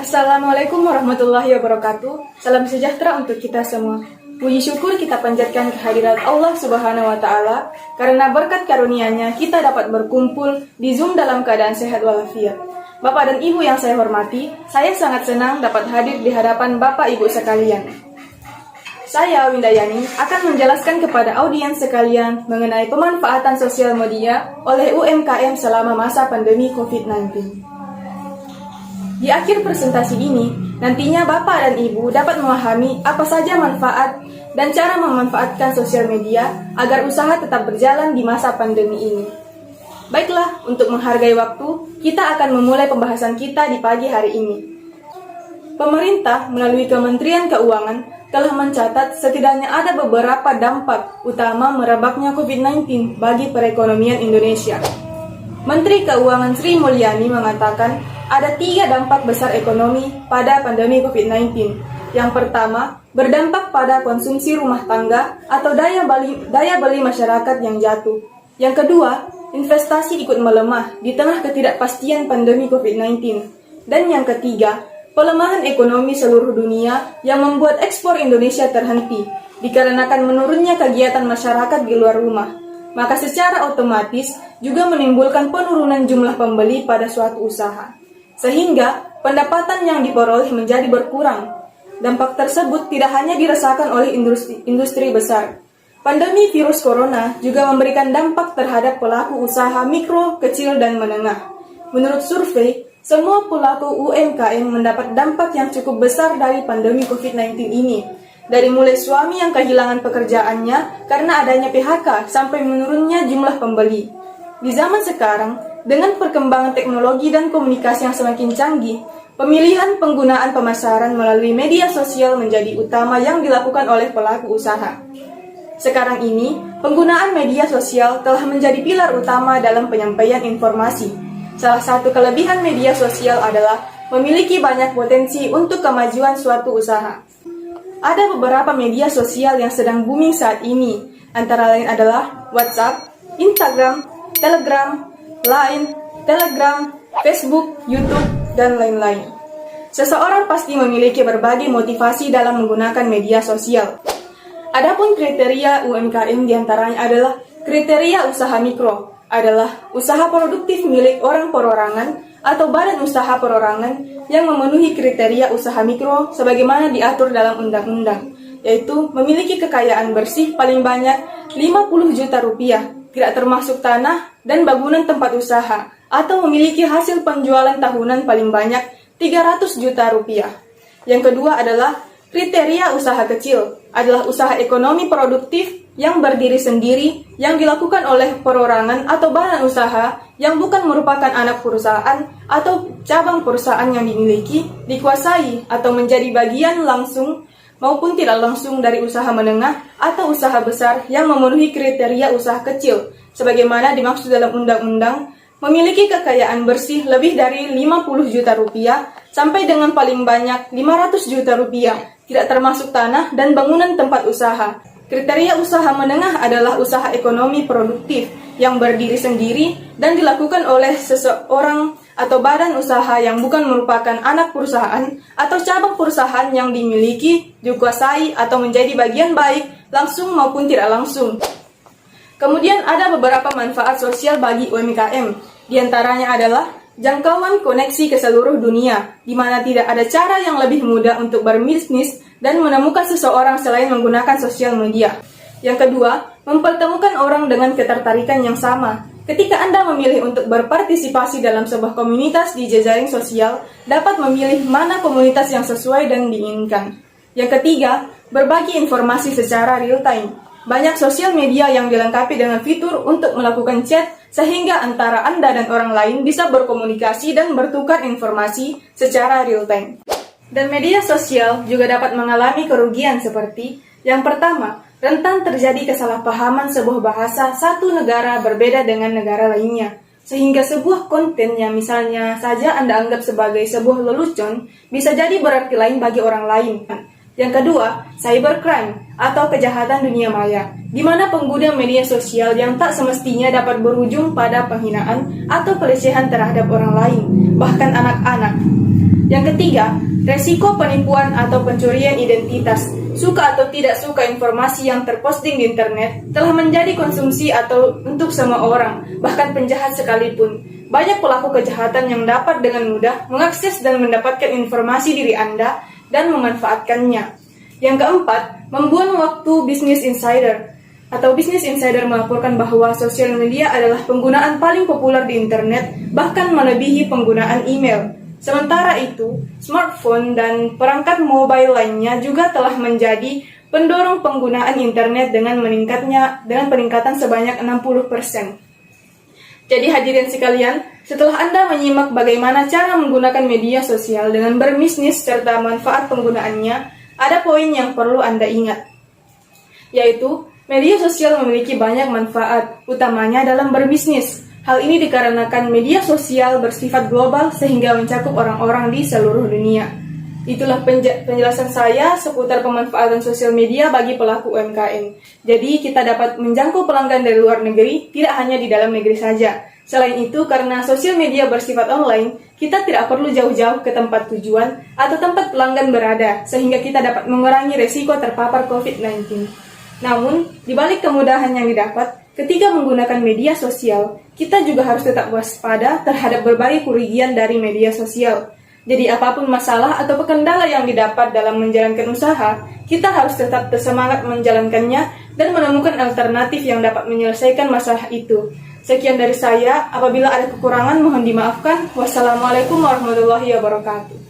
Assalamualaikum warahmatullahi wabarakatuh. Salam sejahtera untuk kita semua. Puji syukur kita panjatkan kehadirat Allah Subhanahu wa Ta'ala, karena berkat karunia-Nya kita dapat berkumpul di Zoom dalam keadaan sehat walafiat. Bapak dan Ibu yang saya hormati, saya sangat senang dapat hadir di hadapan Bapak Ibu sekalian. Saya, Windayani, akan menjelaskan kepada audiens sekalian mengenai pemanfaatan sosial media oleh UMKM selama masa pandemi COVID-19. Di akhir presentasi ini, nantinya Bapak dan Ibu dapat memahami apa saja manfaat dan cara memanfaatkan sosial media agar usaha tetap berjalan di masa pandemi ini. Baiklah, untuk menghargai waktu, kita akan memulai pembahasan kita di pagi hari ini. Pemerintah melalui Kementerian Keuangan telah mencatat setidaknya ada beberapa dampak utama merebaknya COVID-19 bagi perekonomian Indonesia. Menteri Keuangan Sri Mulyani mengatakan ada 3 dampak besar ekonomi pada pandemi COVID-19. Yang pertama, berdampak pada konsumsi rumah tangga atau daya beli masyarakat yang jatuh. Yang kedua, investasi ikut melemah di tengah ketidakpastian pandemi COVID-19. Dan yang ketiga, pelemahan ekonomi seluruh dunia yang membuat ekspor Indonesia terhenti dikarenakan menurunnya kegiatan masyarakat di luar rumah. Maka secara otomatis juga menimbulkan penurunan jumlah pembeli pada suatu usaha, sehingga pendapatan yang diperoleh menjadi berkurang. Dampak tersebut tidak hanya dirasakan oleh industri besar. Pandemi virus corona juga memberikan dampak terhadap pelaku usaha mikro, kecil, dan menengah. Menurut survei, semua pelaku UMKM mendapat dampak yang cukup besar dari pandemi COVID-19 ini. Dari mulai suami yang kehilangan pekerjaannya karena adanya PHK sampai menurunnya jumlah pembeli. Di zaman sekarang, dengan perkembangan teknologi dan komunikasi yang semakin canggih, pemilihan penggunaan pemasaran melalui media sosial menjadi utama yang dilakukan oleh pelaku usaha. Sekarang ini, penggunaan media sosial telah menjadi pilar utama dalam penyampaian informasi. Salah satu kelebihan media sosial adalah memiliki banyak potensi untuk kemajuan suatu usaha. Ada beberapa media sosial yang sedang booming saat ini, antara lain adalah WhatsApp, Instagram, Telegram, Line, Telegram, Facebook, YouTube, dan lain-lain. Seseorang pasti memiliki berbagai motivasi dalam menggunakan media sosial. Adapun kriteria UMKM diantaranya adalah kriteria usaha mikro, adalah usaha produktif milik orang perorangan atau badan usaha perorangan yang memenuhi kriteria usaha mikro sebagaimana diatur dalam undang-undang, yaitu memiliki kekayaan bersih paling banyak 50 juta rupiah, tidak termasuk tanah dan bangunan tempat usaha, atau memiliki hasil penjualan tahunan paling banyak 300 juta rupiah. Yang kedua adalah kriteria usaha kecil, adalah usaha ekonomi produktif yang berdiri sendiri yang dilakukan oleh perorangan atau badan usaha yang bukan merupakan anak perusahaan atau cabang perusahaan yang dimiliki, dikuasai, atau menjadi bagian langsung maupun tidak langsung dari usaha menengah atau usaha besar yang memenuhi kriteria usaha kecil, sebagaimana dimaksud dalam undang-undang, memiliki kekayaan bersih lebih dari 50 juta rupiah sampai dengan paling banyak 500 juta rupiah, tidak termasuk tanah dan bangunan tempat usaha. Kriteria usaha menengah adalah usaha ekonomi produktif yang berdiri sendiri dan dilakukan oleh seseorang atau badan usaha yang bukan merupakan anak perusahaan atau cabang perusahaan yang dimiliki, dikuasai, atau menjadi bagian baik langsung maupun tidak langsung. Kemudian ada beberapa manfaat sosial bagi UMKM. Di antaranya adalah jangkauan koneksi ke seluruh dunia, di mana tidak ada cara yang lebih mudah untuk berbisnis dan menemukan seseorang selain menggunakan sosial media. Yang kedua, mempertemukan orang dengan ketertarikan yang sama. Ketika Anda memilih untuk berpartisipasi dalam sebuah komunitas di jejaring sosial, dapat memilih mana komunitas yang sesuai dan diinginkan. Yang ketiga, berbagi informasi secara real-time. Banyak sosial media yang dilengkapi dengan fitur untuk melakukan chat, sehingga antara Anda dan orang lain bisa berkomunikasi dan bertukar informasi secara real-time. Dan media sosial juga dapat mengalami kerugian seperti yang pertama, rentan terjadi kesalahpahaman sebuah bahasa satu negara berbeda dengan negara lainnya, sehingga sebuah konten yang misalnya saja Anda anggap sebagai sebuah lelucon bisa jadi berarti lain bagi orang lain. Yang kedua, cybercrime atau kejahatan dunia maya, di mana pengguna media sosial yang tak semestinya dapat berujung pada penghinaan atau pelecehan terhadap orang lain, bahkan anak-anak. Yang ketiga, resiko penipuan atau pencurian identitas. Suka atau tidak suka informasi yang terposting di internet telah menjadi konsumsi atau untuk semua orang, bahkan penjahat sekalipun. Banyak pelaku kejahatan yang dapat dengan mudah mengakses dan mendapatkan informasi diri Anda dan memanfaatkannya. Yang keempat, membuang waktu Business Insider. Atau Business Insider melaporkan bahwa sosial media adalah penggunaan paling populer di internet, bahkan melebihi penggunaan email. Sementara itu, smartphone dan perangkat mobile lainnya juga telah menjadi pendorong penggunaan internet dengan peningkatan sebanyak 60%. Jadi hadirin sekalian, setelah Anda menyimak bagaimana cara menggunakan media sosial dengan berbisnis serta manfaat penggunaannya, ada poin yang perlu Anda ingat, yaitu media sosial memiliki banyak manfaat, utamanya dalam berbisnis. Hal ini dikarenakan media sosial bersifat global sehingga mencakup orang-orang di seluruh dunia. Itulah penjelasan saya seputar pemanfaatan sosial media bagi pelaku UMKM. Jadi kita dapat menjangkau pelanggan dari luar negeri, tidak hanya di dalam negeri saja. Selain itu, karena sosial media bersifat online, kita tidak perlu jauh-jauh ke tempat tujuan atau tempat pelanggan berada, sehingga kita dapat mengurangi resiko terpapar COVID-19. Namun, di balik kemudahan yang didapat, ketika menggunakan media sosial, kita juga harus tetap waspada terhadap berbagai kerugian dari media sosial. Jadi apapun masalah atau kendala yang didapat dalam menjalankan usaha, kita harus tetap bersemangat menjalankannya dan menemukan alternatif yang dapat menyelesaikan masalah itu. Sekian dari saya, apabila ada kekurangan mohon dimaafkan. Wassalamualaikum warahmatullahi wabarakatuh.